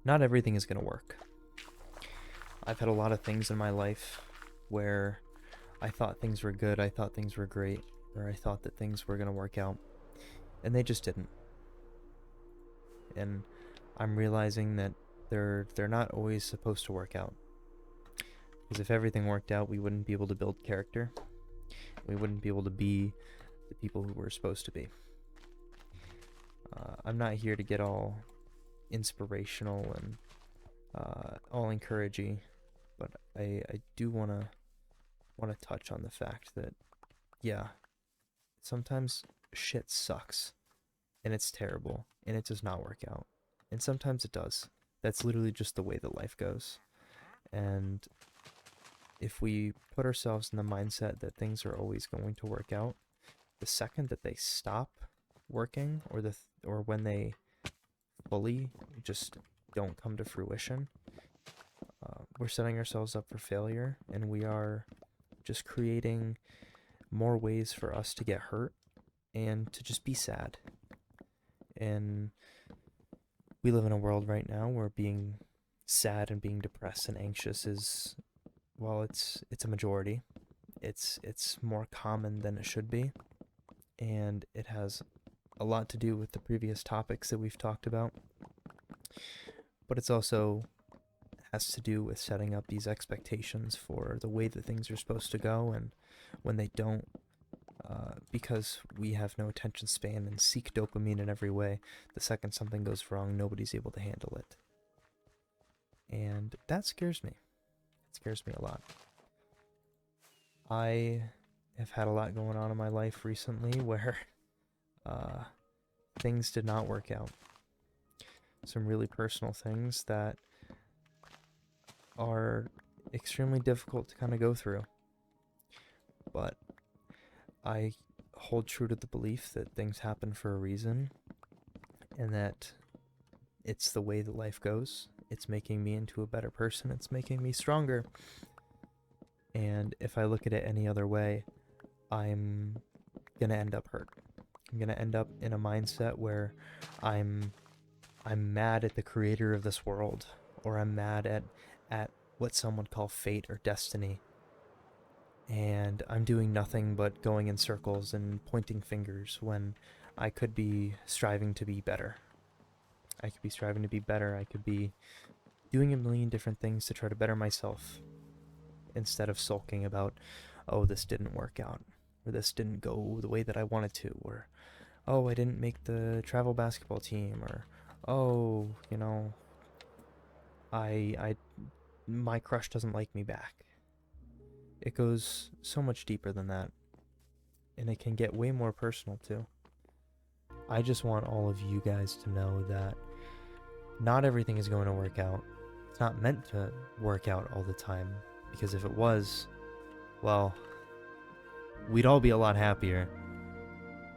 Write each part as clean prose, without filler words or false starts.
not everything is going to work. I've had a lot of things in my life where I thought things were good, I thought things were great, or I thought that things were going to work out, and they just didn't. And I'm realizing that they're not always supposed to work out. Because if everything worked out, we wouldn't be able to build character. We wouldn't be able to be the people who we're supposed to be. I'm not here to get all inspirational and all encouraging, but I do wanna touch on the fact that yeah, sometimes shit sucks and it's terrible and it does not work out, and sometimes it does. That's literally just the way that life goes. And if we put ourselves in the mindset that things are always going to work out, the second that they stop working, or when they fully just don't come to fruition, we're setting ourselves up for failure, and we are just creating more ways for us to get hurt and to just be sad. And we live in a world right now where being sad and being depressed and anxious is, well, it's a majority. It's more common than it should be, and it has a lot to do with the previous topics that we've talked about. But it's also has to do with setting up these expectations for the way that things are supposed to go, and when they don't, because we have no attention span and seek dopamine in every way, the second something goes wrong, nobody's able to handle it. And that scares me. It scares me a lot. I have had a lot going on in my life recently where things did not work out. Some really personal things that are extremely difficult to kind of go through. But I hold true to the belief that things happen for a reason, and that it's the way that life goes. It's making me into a better person. It's making me stronger. And if I look at it any other way, I'm gonna end up hurt. I'm gonna end up in a mindset where I'm mad at the creator of this world, or I'm mad at what some would call fate or destiny. And I'm doing nothing but going in circles and pointing fingers when I could be striving to be better. I could be striving to be better. I could be doing a million different things to try to better myself, instead of sulking about, oh, this didn't work out, or this didn't go the way that I wanted to, or oh, I didn't make the travel basketball team, or oh, I my crush doesn't like me back. It goes so much deeper than that, and it can get way more personal too. I just want all of you guys to know that not everything is going to work out. It's not meant to work out all the time, because if it was, well, we'd all be a lot happier,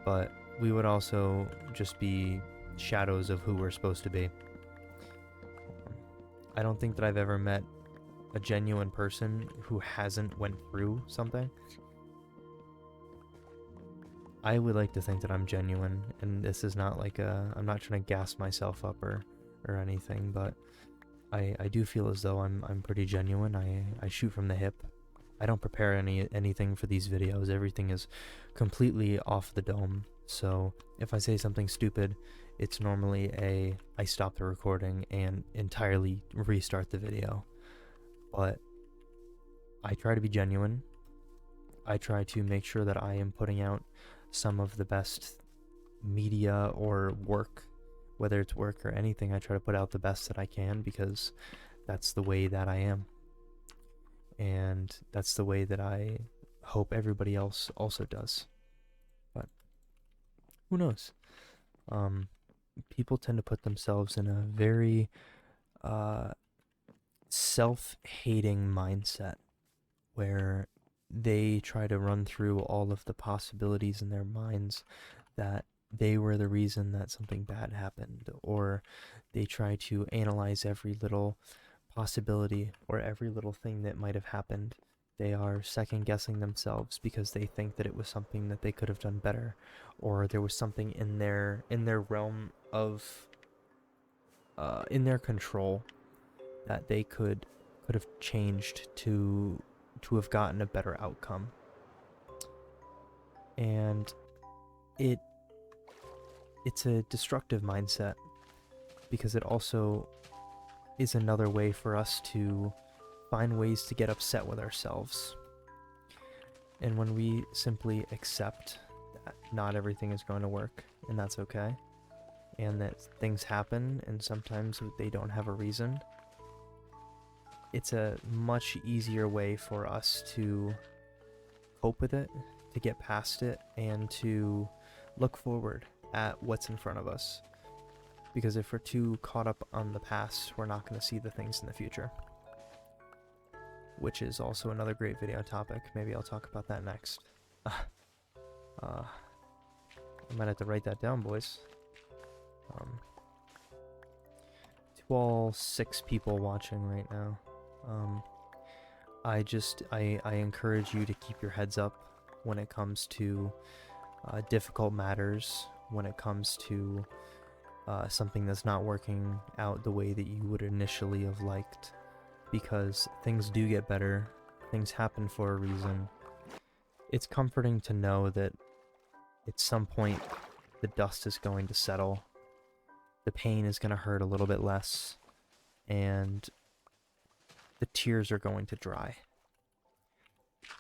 but we would also just be shadows of who we're supposed to be. I don't think that I've ever met a genuine person who hasn't went through something. I would like to think that I'm genuine, and this is not like I'm not trying to gas myself up or anything, but I do feel as though I'm pretty genuine. I shoot from the hip. I don't prepare anything for these videos. Everything is completely off the dome. So if I say something stupid, it's normally I stop the recording and entirely restart the video. But I try to be genuine. I try to make sure that I am putting out some of the best media or work, whether it's work or anything. I try to put out the best that I can, because that's the way that I am. And that's the way that I hope everybody else also does. But who knows? People tend to put themselves in a very self-hating mindset where they try to run through all of the possibilities in their minds that they were the reason that something bad happened, or they try to analyze every little possibility or every little thing that might have happened. They are second guessing themselves because they think that it was something that they could have done better, or there was something in their realm of in their control that they could have changed to have gotten a better outcome. And it's a destructive mindset, because it also is another way for us to find ways to get upset with ourselves. And when we simply accept that not everything is going to work, and that's okay, and that things happen and sometimes they don't have a reason, it's a much easier way for us to cope with it, to get past it, and to look forward at what's in front of us. Because if we're too caught up on the past, we're not going to see the things in the future. Which is also another great video topic. Maybe I'll talk about that next. I might have to write that down, boys. To all 6 people watching right now, I encourage you to keep your heads up when it comes to difficult matters, when it comes to something that's not working out the way that you would initially have liked, because things do get better, things happen for a reason. It's comforting to know that at some point the dust is going to settle, the pain is going to hurt a little bit less, and the tears are going to dry.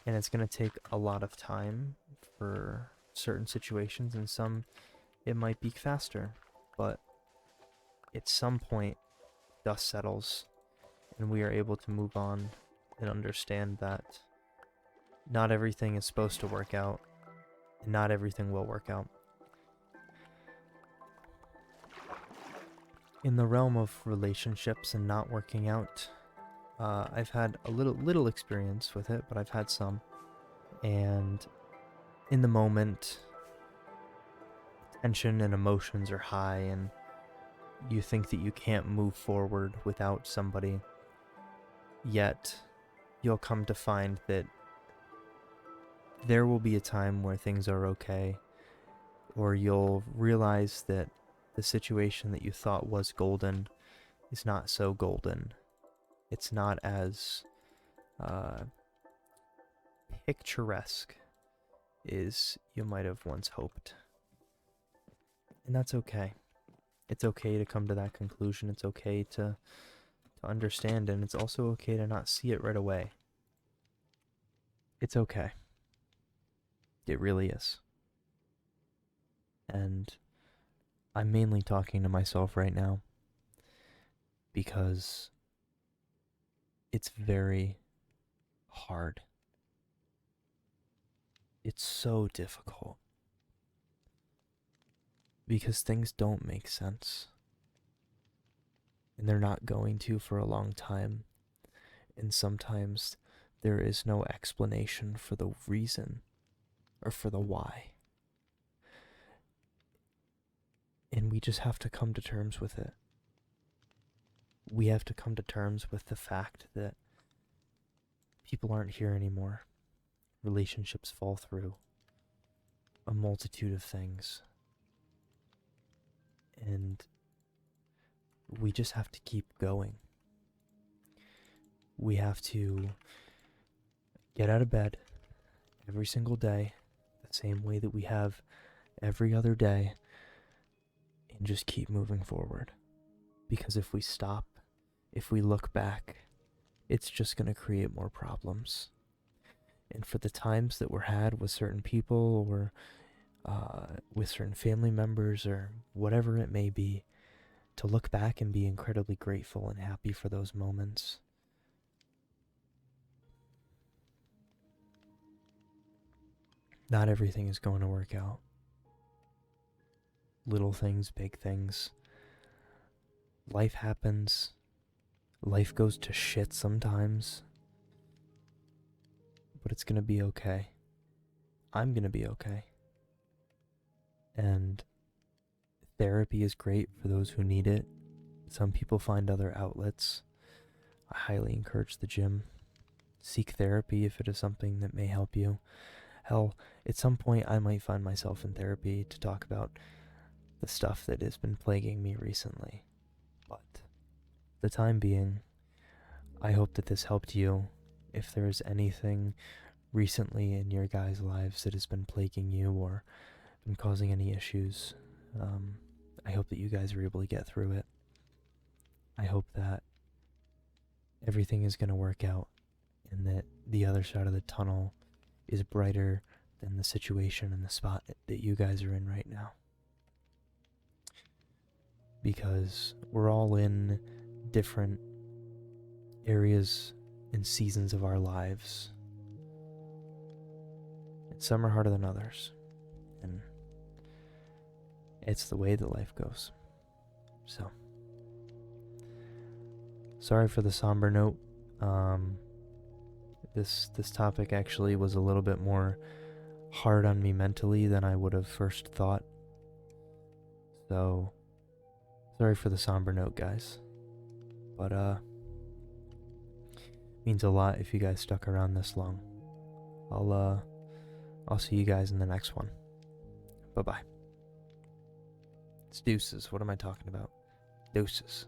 And it's going to take a lot of time for certain situations, and some it might be faster, but at some point dust settles and we are able to move on and understand that not everything is supposed to work out, and not everything will work out. In the realm of relationships and not working out, I've had a little experience with it, but I've had some. And in the moment, tension and emotions are high, and you think that you can't move forward without somebody. Yet, you'll come to find that there will be a time where things are okay, or you'll realize that the situation that you thought was golden is not so golden. It's not as picturesque as you might have once hoped. And that's okay. It's okay to come to that conclusion. It's okay to understand, and it's also okay to not see it right away. It's okay. It really is. And I'm mainly talking to myself right now because it's very hard. It's so difficult because things don't make sense, and they're not going to for a long time, and sometimes there is no explanation for the reason or for the why. And we just have to come to terms with it. We have to come to terms with the fact that people aren't here anymore. Relationships fall through. A multitude of things. And we just have to keep going. We have to get out of bed every single day, the same way that we have every other day, and just keep moving forward. Because if we stop, if we look back, it's just going to create more problems. And for the times that were had with certain people, or with certain family members, or whatever it may be, to look back and be incredibly grateful and happy for those moments. Not everything is going to work out. Little things, big things. Life happens. Life goes to shit sometimes. But it's gonna be okay. I'm gonna be okay. And therapy is great for those who need it. Some people find other outlets. I highly encourage the gym. Seek therapy if it is something that may help you. Hell, at some point I might find myself in therapy to talk about the stuff that has been plaguing me recently. But the time being, I hope that this helped you. If there's anything recently in your guys' lives that has been plaguing you or been causing any issues, I hope that you guys are able to get through it. I hope that everything is going to work out and that the other side of the tunnel is brighter than the situation and the spot that you guys are in right now. Because we're all in different areas and seasons of our lives. And some are harder than others. And it's the way that life goes. So, sorry for the somber note. This topic actually was a little bit more hard on me mentally than I would have first thought. So, sorry for the somber note, guys. But means a lot if you guys stuck around this long. I'll see you guys in the next one. Bye-bye. It's deuces. What am I talking about? Deuces.